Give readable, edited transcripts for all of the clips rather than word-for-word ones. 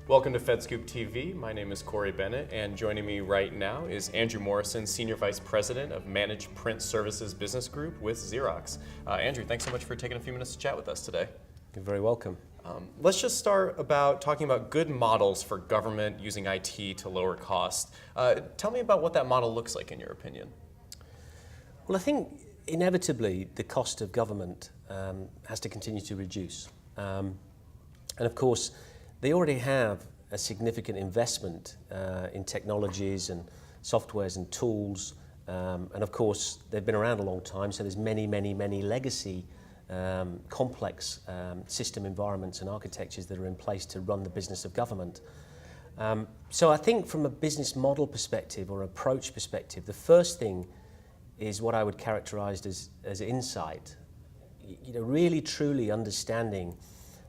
Welcome to FedScoop TV. My name is Corey Bennett, and joining me right now is Andrew Morrison, Senior Vice President of Managed Print Services Business Group with Xerox. Andrew, thanks so much for taking a few minutes to chat with us today. You're very welcome. Let's just start about talking about good models for government using IT to lower cost. Tell me about what that model looks like in your opinion. Well, I think inevitably the cost of government has to continue to reduce. And of course, they already have a significant investment in technologies and softwares and tools. And of course, they've been around a long time, so there's many legacy complex system environments and architectures that are in place to run the business of government. So I think from a business model perspective or approach perspective, the first thing is what I would characterize as insight. Really truly understanding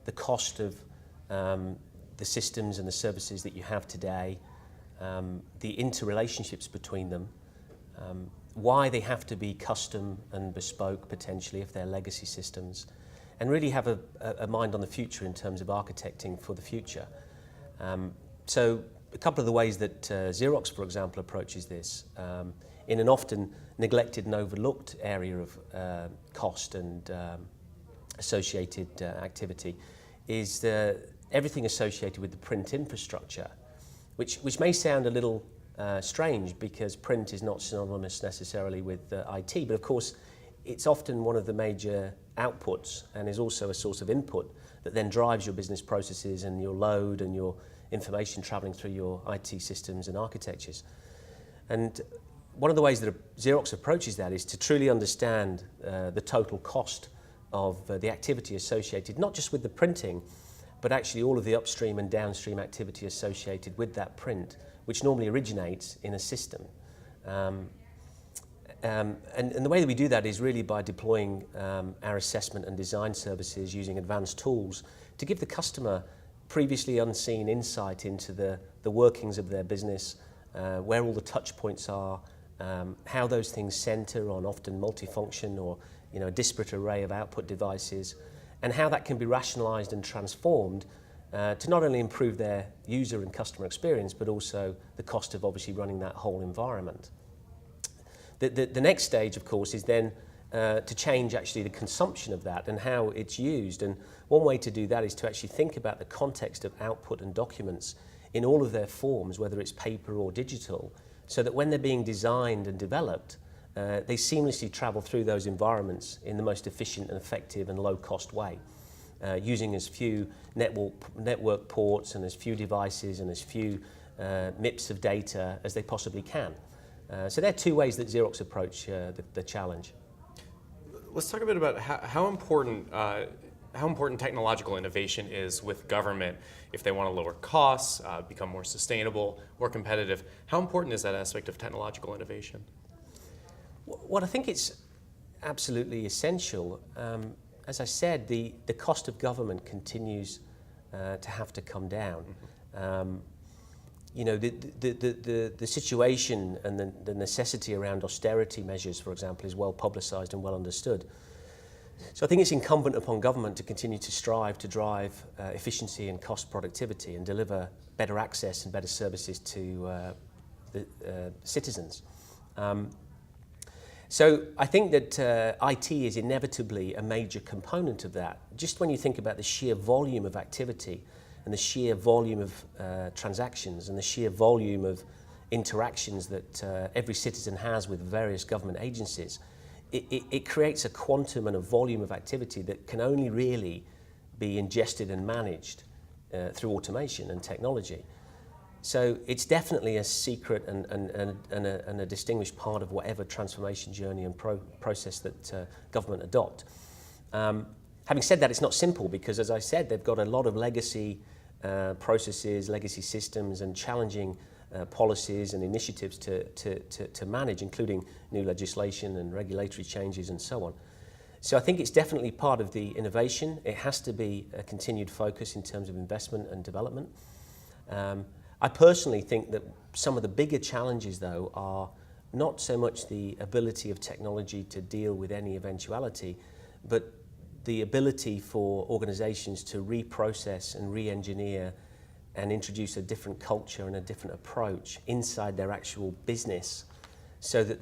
the cost of the systems and the services that you have today, the interrelationships between them, why they have to be custom and bespoke potentially if they're legacy systems, and really have a mind on the future in terms of architecting for the future. So a couple of the ways that Xerox, for example, approaches this in an often neglected and overlooked area of cost and associated activity is everything associated with the print infrastructure, which may sound a little strange because print is not synonymous necessarily with IT, but of course it's often one of the major outputs and is also a source of input that then drives your business processes and your load and your information traveling through your IT systems and architectures. And one of the ways that Xerox approaches that is to truly understand the total cost of the activity associated, not just with the printing, but actually all of the upstream and downstream activity associated with that print, which normally originates in a system. And the way that we do that is really by deploying our assessment and design services using advanced tools to give the customer previously unseen insight into the workings of their business, where all the touch points are, how those things center on often multifunction or a disparate array of output devices, and how that can be rationalized and transformed to not only improve their user and customer experience, but also the cost of obviously running that whole environment. The next stage, of course, is then to change actually the consumption of that and how it's used. And one way to do that is to actually think about the context of output and documents in all of their forms, whether it's paper or digital, so that when they're being designed and developed, they seamlessly travel through those environments in the most efficient and effective and low-cost way, using as few network ports and as few devices and as few MIPS of data as they possibly can. So there are two ways that Xerox approach the challenge. Let's talk a bit about how important technological innovation is with government if they want to lower costs, become more sustainable, more competitive. How important is that aspect of technological innovation? Well, I think it's absolutely essential. As I said, the cost of government continues to have to come down. The situation and the necessity around austerity measures, for example, is well publicized and well understood. So I think it's incumbent upon government to continue to strive to drive efficiency and cost productivity and deliver better access and better services to the citizens. So I think that IT is inevitably a major component of that. Just when you think about the sheer volume of activity and the sheer volume of transactions and the sheer volume of interactions that every citizen has with various government agencies, it creates a quantum and a volume of activity that can only really be ingested and managed through automation and technology. So it's definitely a secret and a distinguished part of whatever transformation journey and process that government adopt. Having said that, it's not simple because, as I said, they've got a lot of legacy processes, legacy systems, and challenging policies and initiatives to manage, including new legislation and regulatory changes and so on. So I think it's definitely part of the innovation. It has to be a continued focus in terms of investment and development. I personally think that some of the bigger challenges, though, are not so much the ability of technology to deal with any eventuality, but the ability for organizations to reprocess and re-engineer and introduce a different culture and a different approach inside their actual business so that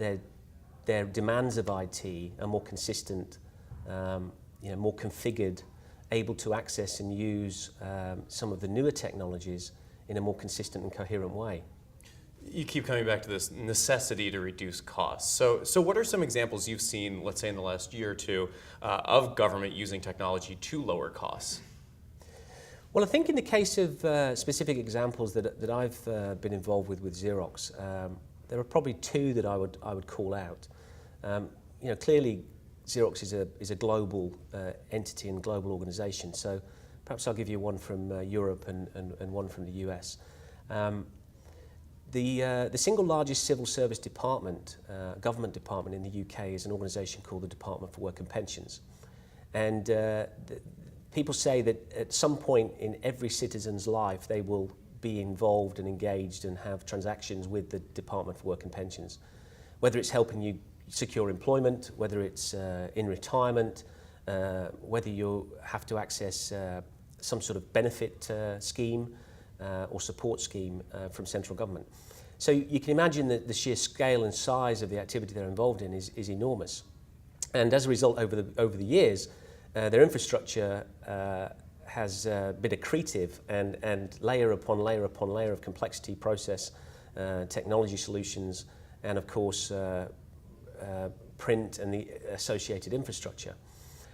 their demands of IT are more consistent, more configured, able to access and use some of the newer technologies in a more consistent and coherent way. You keep coming back to this necessity to reduce costs. So what are some examples you've seen, let's say in the last year or two, of government using technology to lower costs? Well, I think in the case of specific examples that I've been involved with Xerox, there are probably two that I would call out. Clearly, Xerox is a global entity and global organisation. So perhaps I'll give you one from Europe and one from the US. The single largest civil service department, government department in the UK, is an organisation called the Department for Work and Pensions. And people say that at some point in every citizen's life they will be involved and engaged and have transactions with the Department for Work and Pensions, whether it's helping you secure employment, whether it's in retirement, whether you have to access some sort of benefit scheme or support scheme from central government. So you can imagine that the sheer scale and size of the activity they're involved in is enormous. And as a result, over the years, their infrastructure has been accretive and layer upon layer upon layer of complexity, process, technology solutions, and of course print and the associated infrastructure.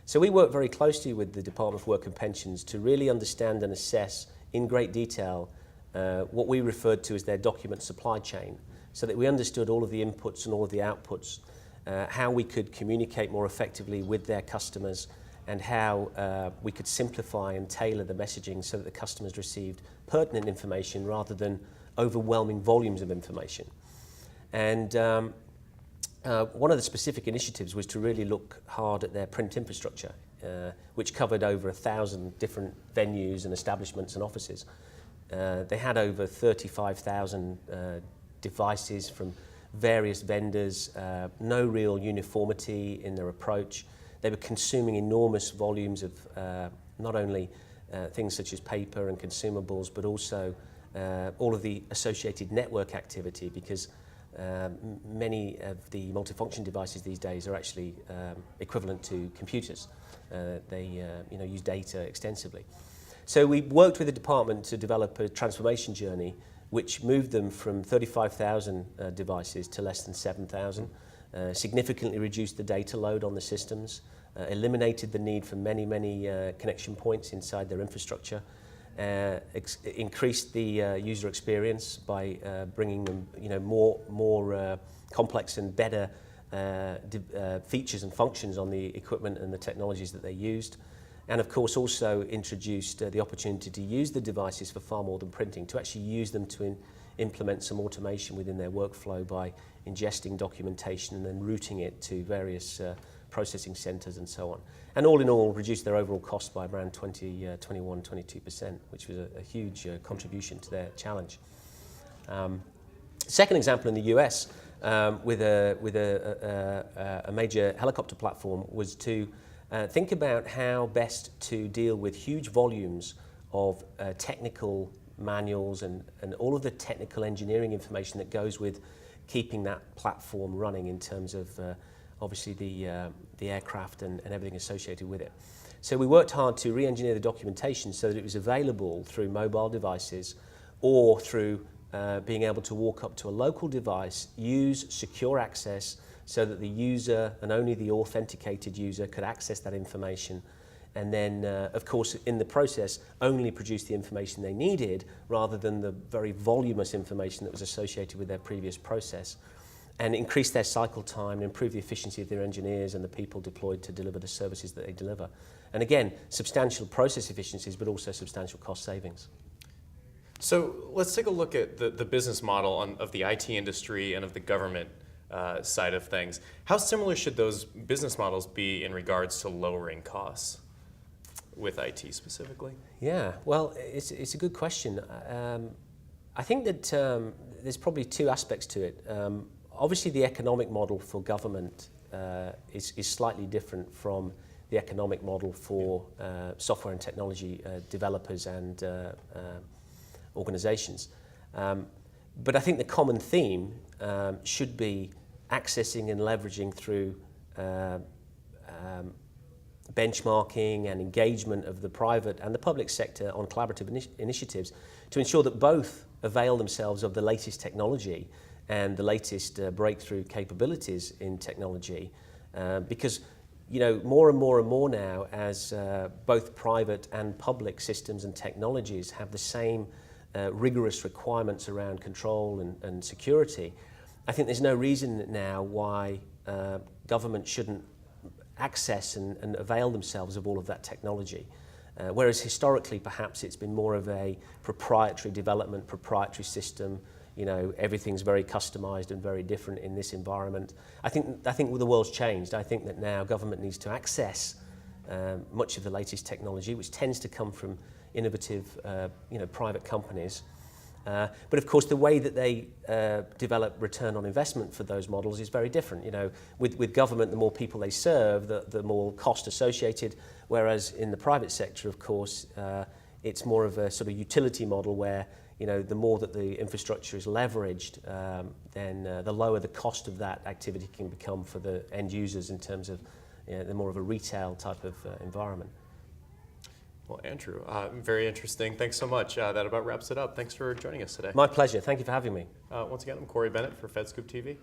So we work very closely with the Department for Work and Pensions to really understand and assess in great detail what we referred to as their document supply chain, so that we understood all of the inputs and all of the outputs, how we could communicate more effectively with their customers, and how we could simplify and tailor the messaging so that the customers received pertinent information rather than overwhelming volumes of information. And one of the specific initiatives was to really look hard at their print infrastructure, which covered over 1,000 different venues and establishments and offices. They had over 35,000 devices from various vendors, no real uniformity in their approach. They were consuming enormous volumes of not only things such as paper and consumables, but also all of the associated network activity, because many of the multifunction devices these days are actually equivalent to computers. They use data extensively. So we worked with the department to develop a transformation journey which moved them from 35,000 devices to less than 7,000, significantly reduced the data load on the systems, eliminated the need for many connection points inside their infrastructure, increased the user experience by bringing them more complex and better features and functions on the equipment and the technologies that they used. And of course also introduced the opportunity to use the devices for far more than printing, to actually use them to implement some automation within their workflow by ingesting documentation and then routing it to various processing centers and so on. And all in all, reduced their overall cost by around 22%, which was a huge contribution to their challenge. Second example in the US with a major helicopter platform was to think about how best to deal with huge volumes of technical manuals and all of the technical engineering information that goes with keeping that platform running in terms of obviously the aircraft and everything associated with it. So we worked hard to re-engineer the documentation so that it was available through mobile devices or through being able to walk up to a local device, use secure access so that the user and only the authenticated user could access that information, and then of course in the process only produce the information they needed rather than the very voluminous information that was associated with their previous process, and increase their cycle time and improve the efficiency of their engineers and the people deployed to deliver the services that they deliver. And again, substantial process efficiencies, but also substantial cost savings. So let's take a look at the business model of the IT industry and of the government side of things. How similar should those business models be in regards to lowering costs with IT specifically? Yeah, well, it's a good question. I think that there's probably two aspects to it. Obviously, the economic model for government is slightly different from the economic model for software and technology developers and organizations. But I think the common theme should be accessing and leveraging through benchmarking and engagement of the private and the public sector on collaborative initiatives to ensure that both avail themselves of the latest technology and the latest breakthrough capabilities in technology, because more and more now, as both private and public systems and technologies have the same rigorous requirements around control and security, I think there's no reason now why government shouldn't access and avail themselves of all of that technology. Whereas historically, perhaps it's been more of a proprietary development, proprietary system. Everything's very customized and very different in this environment. I think the world's changed. I think that now government needs to access much of the latest technology, which tends to come from innovative, private companies. But of course, the way that they develop return on investment for those models is very different. With government, the more people they serve, the more cost associated. Whereas in the private sector, of course, it's more of a sort of utility model where the more that the infrastructure is leveraged, then the lower the cost of that activity can become for the end users in terms of the more of a retail type of environment. Well, Andrew, very interesting. Thanks so much. That about wraps it up. Thanks for joining us today. My pleasure. Thank you for having me. Once again, I'm Corey Bennett for FedScoop TV.